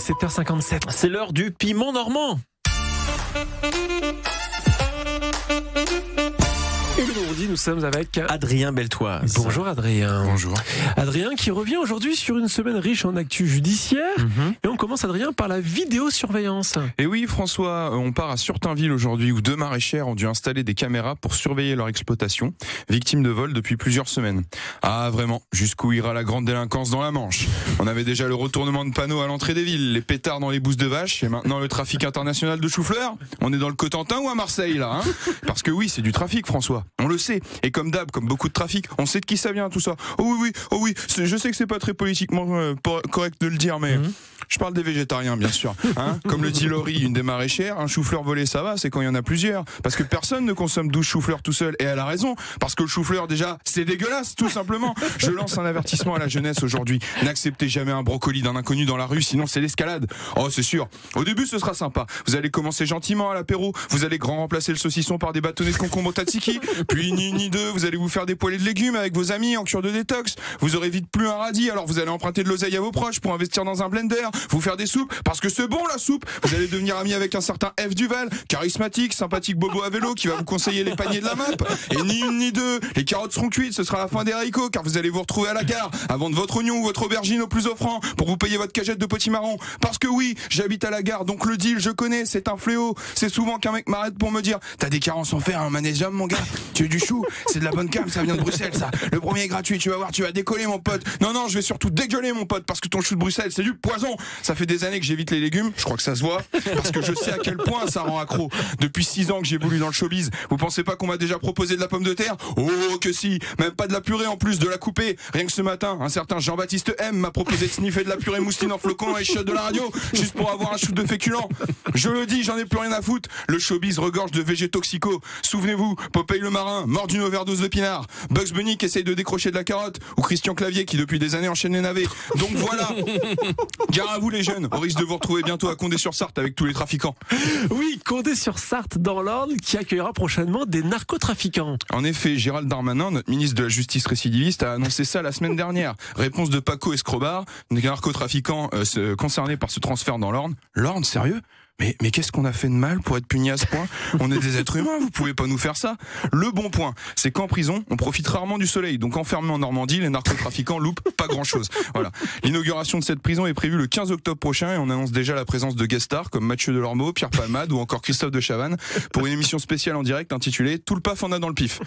7h57. C'est l'heure du piment normand. Et aujourd'hui, nous sommes avec Adrien Beltoise. Bonjour Adrien. Bonjour. Adrien qui revient aujourd'hui sur une semaine riche en actu judiciaire. Et on commence, Adrien, par la vidéosurveillance. Et oui, François, on part à Surtainville aujourd'hui où deux maraîchères ont dû installer des caméras pour surveiller leur exploitation, victimes de vol depuis plusieurs semaines. Ah, vraiment, jusqu'où ira la grande délinquance dans la Manche? On avait déjà le retournement de panneaux à l'entrée des villes, les pétards dans les bousses de vaches, et maintenant le trafic international de chou-fleur. On est dans le Cotentin ou à Marseille, là, hein? Parce que oui, c'est du trafic, François. On le sait. Et comme d'hab, comme beaucoup de trafic, on sait de qui ça vient, tout ça. Oh oui, je sais que c'est pas très politiquement correct de le dire, mais je parle des végétariens, bien sûr. Hein, comme le dit Laurie, une des maraîchères, un chou-fleur volé, ça va, c'est quand il y en a plusieurs. Parce que personne ne consomme 12 chou-fleurs tout seul. Et elle a raison. Parce que le chou-fleur, déjà, c'est dégueulasse, tout simplement. Je lance un avertissement à la jeunesse aujourd'hui. N'acceptez jamais un brocoli d'un inconnu dans la rue, sinon c'est l'escalade. Oh, c'est sûr. Au début, ce sera sympa. Vous allez commencer gentiment à l'apéro. Vous allez grand remplacer le saucisson par des bâtonnets de concombre au tzatziki. Puis, ni deux, vous allez vous faire des poêlées de légumes avec vos amis en cure de détox. Vous aurez vite plus un radis, alors vous allez emprunter de l'oseille à vos proches pour investir dans un blender, vous faire des soupes, parce que c'est bon la soupe. Vous allez devenir ami avec un certain F Duval, charismatique, sympathique bobo à vélo qui va vous conseiller les paniers de la map. Et ni une ni deux, les carottes seront cuites, ce sera la fin des haricots, car vous allez vous retrouver à la gare à vendre votre oignon ou votre aubergine au plus offrant pour vous payer votre cagette de potimarron. Parce que oui, j'habite à la gare, donc le deal, je connais, c'est un fléau. C'est souvent qu'un mec m'arrête pour me dire: t'as des carences en fer, un magnésium, mon gars, tu veux du chou, c'est de la bonne cam, ça vient de Bruxelles, ça. Le premier est gratuit, tu vas voir, tu vas décoller, mon pote. Non, je vais surtout dégueuler, mon pote, parce que ton chou de Bruxelles, c'est du poison. Ça fait des années que j'évite les légumes, je crois que ça se voit, parce que je sais à quel point ça rend accro. Depuis 6 ans que j'évolue dans le showbiz, vous pensez pas qu'on m'a déjà proposé de la pomme de terre? Oh, que si. Même pas de la purée en plus, de la couper. Rien que ce matin, un certain Jean-Baptiste M m'a proposé de sniffer de la purée mousseline en flocons et chiottes de la radio, juste pour avoir un shoot de féculent. Je le dis, j'en ai plus rien à foutre. Le showbiz regorge de végétoxicos. Souvenez-vous, Popeye le marin, mort d'une overdose de pinard. Bugs Bunny qui essaye de décrocher de la carotte, ou Christian Clavier qui depuis des années enchaîne les navets. Donc voilà. Gare à vous les jeunes, au risque de vous retrouver bientôt à Condé-sur-Sarthe avec tous les trafiquants. Oui, Condé-sur-Sarthe dans l'Orne qui accueillera prochainement des narcotrafiquants. En effet, Gérald Darmanin, notre ministre de la Justice récidiviste, a annoncé ça la semaine dernière. Réponse de Paco Escobar, des narcotrafiquants concernés par ce transfert dans l'Orne. L'Orne, sérieux ? Mais qu'est-ce qu'on a fait de mal pour être puni à ce point? On est des êtres humains, vous pouvez pas nous faire ça. Le bon point, c'est qu'en prison, on profite rarement du soleil. Donc enfermés en Normandie, les narcotrafiquants loupent pas grand-chose. Voilà. L'inauguration de cette prison est prévue le 15 octobre prochain et on annonce déjà la présence de guest stars comme Mathieu Delormeau, Pierre Palmade ou encore Christophe de Chavannes pour une émission spéciale en direct intitulée Tout le paf en a dans le pif.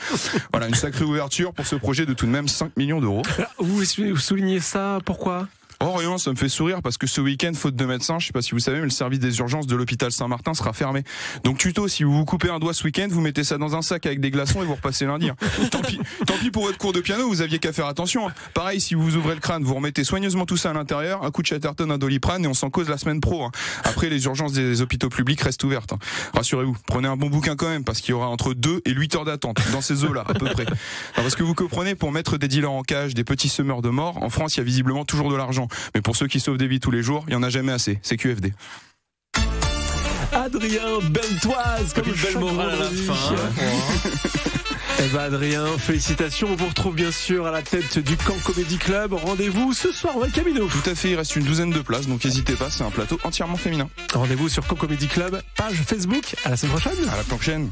Voilà, une sacrée ouverture pour ce projet de tout de même 5 millions d'euros. Vous soulignez ça, pourquoi ? Oh rien, ça me fait sourire parce que ce week-end, faute de médecins, je sais pas si vous savez, mais le service des urgences de l'hôpital Saint-Martin sera fermé. Donc tuto, si vous vous coupez un doigt ce week-end, vous mettez ça dans un sac avec des glaçons et vous repassez lundi. Hein. Tant pis pour votre cours de piano, vous aviez qu'à faire attention. Hein. Pareil, si vous ouvrez le crâne, vous remettez soigneusement tout ça à l'intérieur, un coup de Chatterton, un Doliprane et on s'en cause la semaine pro. Hein. Après, les urgences des hôpitaux publics restent ouvertes. Hein. Rassurez-vous, prenez un bon bouquin quand même parce qu'il y aura entre 2 et 8 heures d'attente dans ces eaux-là, à peu près. Alors, parce que vous comprenez, pour mettre des dealers en cage, des petits semeurs de mort, en France, il y a visiblement toujours de l'argent. Mais pour ceux qui sauvent des vies tous les jours, il n'y en a jamais assez. C'est QFD. Adrien Beltoise, comme une belle morale à la fin. Eh ben Adrien, félicitations. On vous retrouve bien sûr à la tête du Camp Comedy Club. Rendez-vous ce soir au El Camino. Tout à fait, il reste une douzaine de places, donc n'hésitez pas, c'est un plateau entièrement féminin. Rendez-vous sur Camp Comedy Club, page Facebook. À la semaine prochaine. À la prochaine.